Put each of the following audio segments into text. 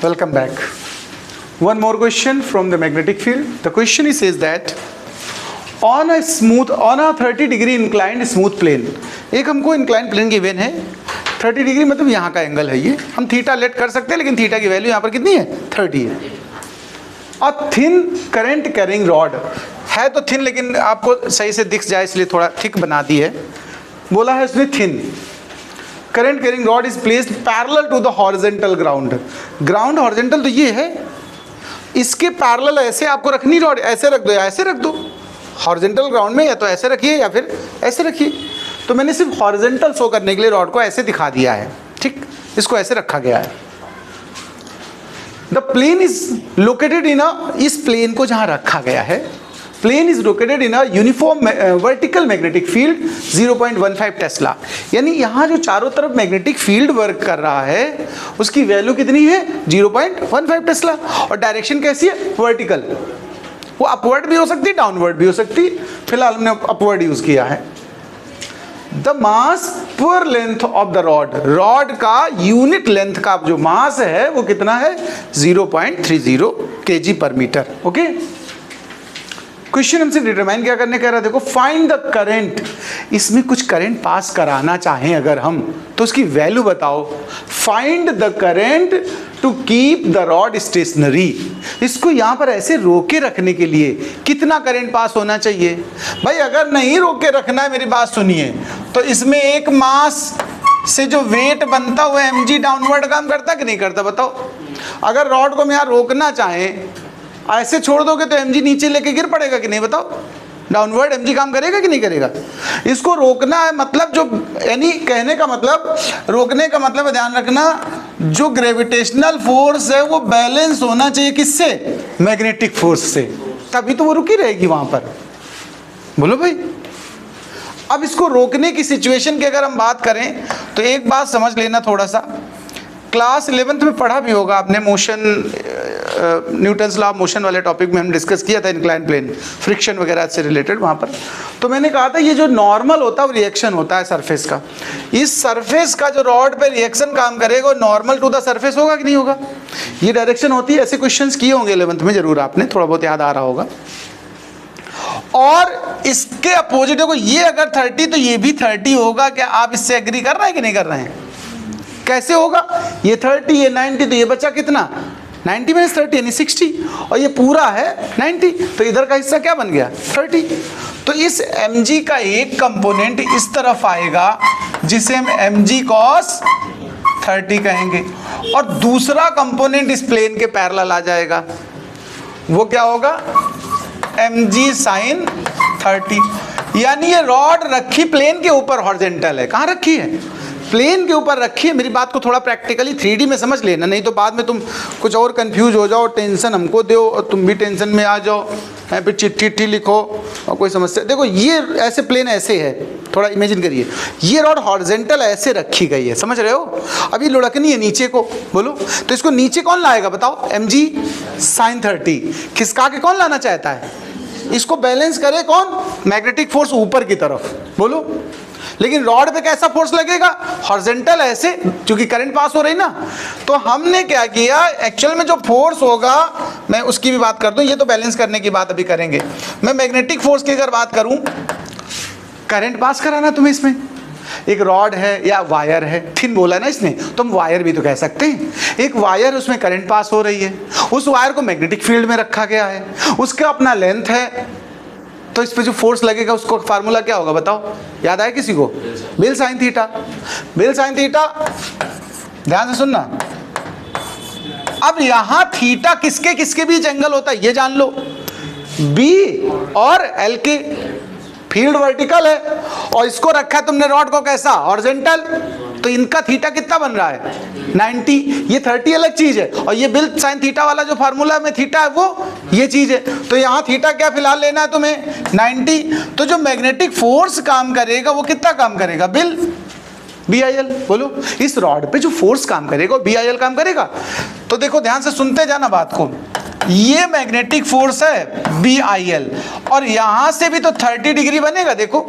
Welcome back. One more question from the magnetic field. The question is says that on a 30-degree inclined smooth plane, एक हमको inclined plane given है 30 degree, मतलब यहाँ का angle है ये, हम थीटा लेट कर सकते हैं, लेकिन थीटा की वैल्यू यहाँ पर कितनी है 30 है। और थिन करंट कैरिंग रॉड है, तो थिन लेकिन आपको सही से दिख जाए इसलिए थोड़ा थिक बना दी है, बोला है उसने thin current carrying rod is placed parallel to the horizontal ground. Ground horizontal तो ये है, इसके पैरेलल ऐसे आपको रखनी रॉड, ऐसे रख दो या ऐसे रख दो। हॉरिजॉन्टल ग्राउंड में या तो ऐसे रखिए या फिर ऐसे रखिए। तो मैंने सिर्फ हॉरिजॉन्टल शो करने के लिए रॉड को ऐसे दिखा दिया है, ठीक, इसको ऐसे रखा गया है। The plane is located in इस प्लेन को जहां रखा गया है, plane is located in a uniform vertical magnetic field 0.15 tesla. यानी यहाँ जो चारों तरफ मैग्नेटिक फील्ड वर्क कर रहा है उसकी वैल्यू कितनी है 0.15 टेस्ला। और डायरेक्शन कैसी है वर्टिकल, वो अपवर्ड भी हो सकती है डाउनवर्ड भी हो सकती है, फिलहाल हमने अपवर्ड यूज किया है। द मास पर length of the rod, rod का यूनिट लेंथ का जो मास है वो कितना है 0.30 kg पर मीटर। ओके, क्वेश्चन हमसे डिटरमाइन क्या करने कह रहा है, देखो फाइंड द करंट, इसमें कुछ करंट पास कराना चाहें अगर हम तो उसकी वैल्यू बताओ। Find the current to keep the rod stationary, इसको यहाँ पर ऐसे रोके रखने के लिए कितना करंट पास होना चाहिए। भाई अगर नहीं रोके रखना है, मेरी बात सुनिए, तो इसमें एक मास से जो वेट बनता हुआ mg डाउनवर्ड काम करता कि नहीं करता बताओ। अगर रॉड को हम यहाँ रोकना चाहें, ऐसे छोड़ दोगे तो mg नीचे लेके गिर पड़ेगा कि नहीं बताओ, डाउनवर्ड mg काम करेगा कि नहीं करेगा। इसको रोकना है मतलब जो, यानी कहने का मतलब, रोकने का मतलब ध्यान रखना, जो ग्रेविटेशनल फोर्स है वो बैलेंस होना चाहिए किससे, मैग्नेटिक फोर्स से, तभी तो वो रुकी रहेगी वहां पर। बोलो भाई। अब इसको रोकने की सिचुएशन की अगर हम बात करें तो एक बात समझ लेना, थोड़ा सा क्लास 11th में पढ़ा भी होगा आपने, motion, Newton's law of motion वाले टॉपिक में हम डिस्कस किया था इंक्लाइन प्लेन, फ्रिक्शन वगैरह से रिलेटेड वहाँ पर। तो मैंने कहा था ये जो नॉर्मल होता है वो रिएक्शन होता है सरफेस का, इस सरफेस का जो रॉड पे रिएक्शन काम करेगा वो नॉर्मल टू द सरफेस होगा कि नहीं होगा, ये डायरेक्शन होती है। ऐसे क्वेश्चंस किए होंगे 11th में जरूर, आपने थोड़ा बहुत याद आ रहा होगा। और इसके अपोजिट देखो, ये अगर 30 तो ये भी 30 होगा। क्या आप इससे एग्री कर रहे हैं कि नहीं कर रहे हैं? कैसे होगा, ये 30 ये 90, तो ये बचा कितना 90 - 30 यानी 60, और ये पूरा है 90, तो इधर का हिस्सा क्या बन गया 30। तो इस mg का एक कंपोनेंट इस तरफ आएगा जिसे हम mg cos 30 कहेंगे, और दूसरा कंपोनेंट इस प्लेन के पैरेलल आ जाएगा, वो क्या होगा mg sin 30। यानी ये रॉड रखी प्लेन के ऊपर, हॉरिजॉन्टल है, कहाँ रखी है प्लेन के ऊपर रखी है। मेरी बात को थोड़ा प्रैक्टिकली 3D में समझ लेना, नहीं तो बाद में तुम कुछ और कंफ्यूज हो जाओ, टेंशन हमको दो और तुम भी टेंशन में आ जाओ, फिर चिट्ठी लिखो और कोई समस्या। देखो ये ऐसे प्लेन ऐसे है, थोड़ा इमेजिन करिए, ये रॉड हॉरिजॉन्टल ऐसे रखी गई है, समझ रहे हो। अब ये लुढ़कनी है नीचे को, बोलो तो इसको नीचे कौन लाएगा बताओ, mg sin 30 खिसका के कौन लाना चाहता है, इसको बैलेंस करे कौन, मैग्नेटिक फोर्स ऊपर की तरफ, बोलो। लेकिन रॉड पे कैसा फोर्स लगेगा, हॉरिजॉन्टल ऐसे, क्योंकि करंट पास हो रही ना। तो हमने क्या किया, एक्चुअल में जो फोर्स होगा मैं उसकी भी बात कर दूं, ये तो बैलेंस करने की बात अभी करेंगे। मैं मैग्नेटिक फोर्स की अगर बात करूं, करंट पास कराना तुम्हें, इसमें एक रॉड है या वायर है, थिन बोला ना इसने, तो हम वायर भी तो कह सकते हैं। एक वायर, उसमें करंट पास हो रही है, उस वायर को मैग्नेटिक फील्ड में रखा गया है, उसका अपना लेंथ है, तो इस पे जो फोर्स लगेगा उसको फार्मूला क्या होगा बताओ, याद आया किसी को, bill sine theta. Bill sine theta, ध्यान से सुनना। अब यहां थीटा किसके किसके बीच एंगल होता है ये जान लो, बी और एल के, फील्ड वर्टिकल है और इसको रखा है तुमने रॉड को कैसा, हॉरिजॉन्टल, तो इनका थीटा कितना बन रहा है 90, ये 30 अलग चीज है, और ये बिल साइन थीटा वाला जो फार्मूला में थीटा है वो ये चीज है। तो यहाँ थीटा क्या फिलहाल लेना है तुम्हें 90। तो जो मैग्नेटिक फोर्स काम करेगा वो कितना काम करेगा, बिल BIL, बोलो। इस रॉड पे जो फोर्स काम करेगा वो BIL काम करेगा। तो देखो ध्यान से सुनते जाना बात को, ये मैग्नेटिक फोर्स है BIL, और यहां से भी तो 30 डिग्री बनेगा, देखो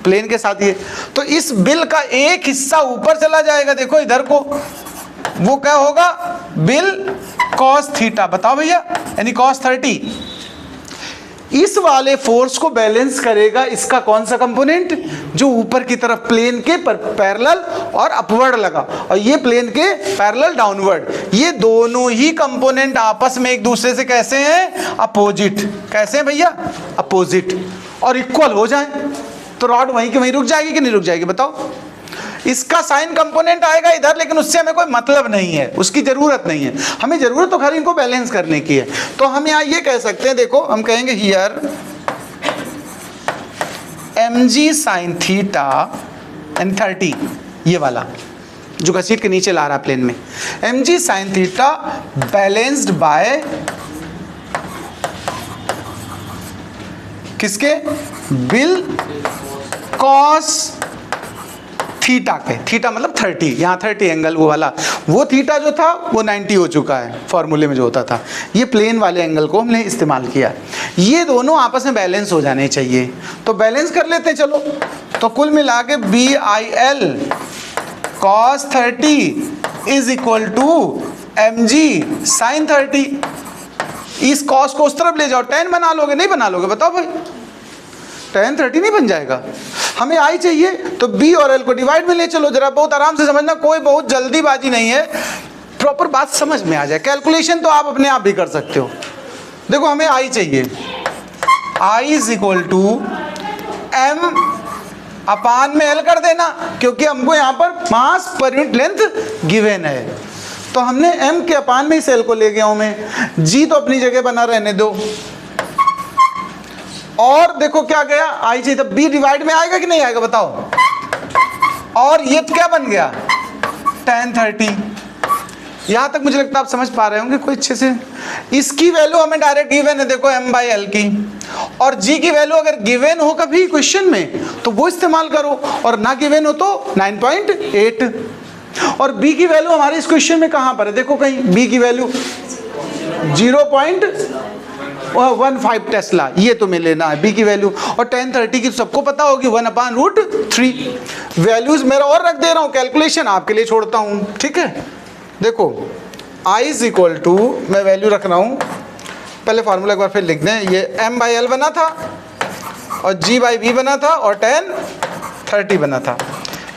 प्लेन के साथ ये, तो इस बिल का एक हिस्सा ऊपर चला जाएगा, देखो इधर को, वो क्या होगा, बिल कॉस थीटा। बताओ भैया, यानी कॉस 30। इस वाले फोर्स को बैलेंस करेगा इसका कौन सा कंपोनेंट, जो ऊपर की तरफ प्लेन के पैरेलल और अपवर्ड लगा, और ये प्लेन के पैरेलल डाउनवर्ड। ये दोनों ही कंपोनेंट आपस में एक दूसरे से कैसे हैं, अपोजिट। कैसे हैं भैया, अपोजिट। और इक्वल हो जाए तो रॉड वहीं की वहीं रुक जाएगी कि नहीं रुक जाएगी, बताओ। इसका साइन कंपोनेंट आएगा इधर, लेकिन उससे हमें कोई मतलब नहीं है, उसकी जरूरत नहीं है। हमें जरूरत तो खाली इनको बैलेंस करने की है। तो हम यहाँ ये कह सकते हैं, देखो हम कहेंगे here mg sine theta and 30, ये वाला जो घसीट के नीचे ला रहा प्लेन में, mg sine theta balanced bye किसके, बिल कॉस थीटा के। थीटा मतलब 30, यहाँ 30 एंगल वो वाला, वो थीटा जो था वो 90 हो चुका है फॉर्मूले में जो होता था। ये प्लेन वाले एंगल को हमने इस्तेमाल किया। ये दोनों आपस में बैलेंस हो जाने चाहिए, तो बैलेंस कर लेते हैं चलो। तो कुल मिला के BIL cos 30 is equal to mg sin 30। इस cos को उस तरफ ले जाओ, tan बना लोगे, नहीं बना लोगे, बताओ भाई, tan 30 नहीं बन जाएगा। हमें आई चाहिए तो B और L को डिवाइड में ले चलो। जरा बहुत आराम से समझना, कोई बहुत जल्दीबाजी नहीं है, प्रॉपर बात समझ में आ जाए। कैलकुलेशन तो आप अपने आप भी कर सकते हो। देखो हमें आई चाहिए, I is equal to M upon में L कर देना, क्योंकि हमको यहाँ पर मास पर यूनिट लेंथ गिवन है। तो हमने M के अपान में इस L को ले गया हूँ मैं, G तो अपनी जगह बना रहने दो। और देखो क्या गया, आई चाहिए, तब B डिवाइड में आएगा कि नहीं आएगा, बताओ। और ये क्या बन गया, tan 30। यहां तक मुझे लगता है आप समझ पा रहे होंगे कोई अच्छे से। इसकी वैल्यू हमें डायरेक्ट गिवन है, देखो m/l की। और G की वैल्यू अगर गिवन हो कभी क्वेश्चन में तो वो इस्तेमाल करो, और ना गिवन हो तो 9.8। और B की वैल्यू हमारे इस क्वेश्चन में कहां पर है, देखो कहीं B की वैल्यू 0.15 टेस्ला, ये तुम्हें लेना है B की वैल्यू। और tan 30 की सबको पता होगी 1/√3। वैल्यूज मेरा और रख दे रहा हूँ, कैलकुलेशन आपके लिए छोड़ता हूँ, ठीक है। देखो I इज इक्वल टू, मैं वैल्यू रख रहा हूँ, पहले फार्मूला एक बार फिर लिख दें। ये m/l बना था और G/B बना था और tan 30 बना था।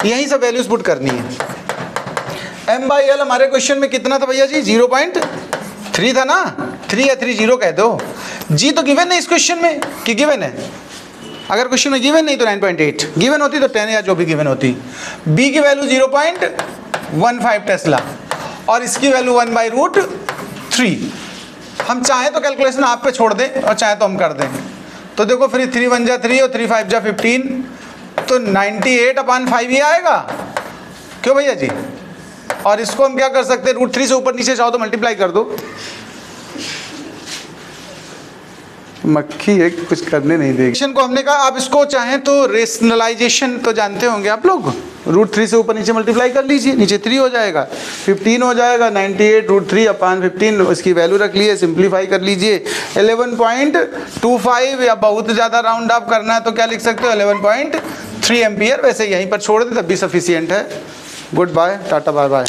यही सब वैल्यूज पुट करनी है। m/l हमारे क्वेश्चन में कितना था भैया जी, 0.3 था ना, 3 या 30 कह दो। G तो गिवन है इस क्वेश्चन में कि गिवन है, अगर क्वेश्चन में गिवन नहीं तो 9.8, गिवन होती तो 10 या जो भी गिवन होती। B की वैल्यू 0.15 टेस्ला और इसकी वैल्यू 1/√3। हम चाहें तो कैलकुलेशन आप पे छोड़ दें और चाहे तो हम कर दें। तो देखो फिर 3 1 जा 3 और 3 5 जा 15, तो 98/5 ही आएगा, क्यों भैया जी। और इसको हम क्या कर सकते हैं, √3 से ऊपर नीचे चाहो तो मल्टीप्लाई कर दो। मक्खी है, कुछ करने नहीं देगी। को हमने कहा आप इसको चाहें तो रेशनलाइजेशन तो जानते होंगे आप लोग, √3 से ऊपर नीचे मल्टीप्लाई कर लीजिए, नीचे 3 हो जाएगा, 15 हो जाएगा, 98 √3/15 इसकी वैल्यू रख लिए, सिंप्लीफाई कर लीजिए 11.25, या बहुत ज़्यादा राउंड अप करना है तो क्या लिख सकते हो 11.3 एम्पियर। वैसे यहीं पर छोड़ दे तब भी सफिशियंट है। Good bye, tata bye bye.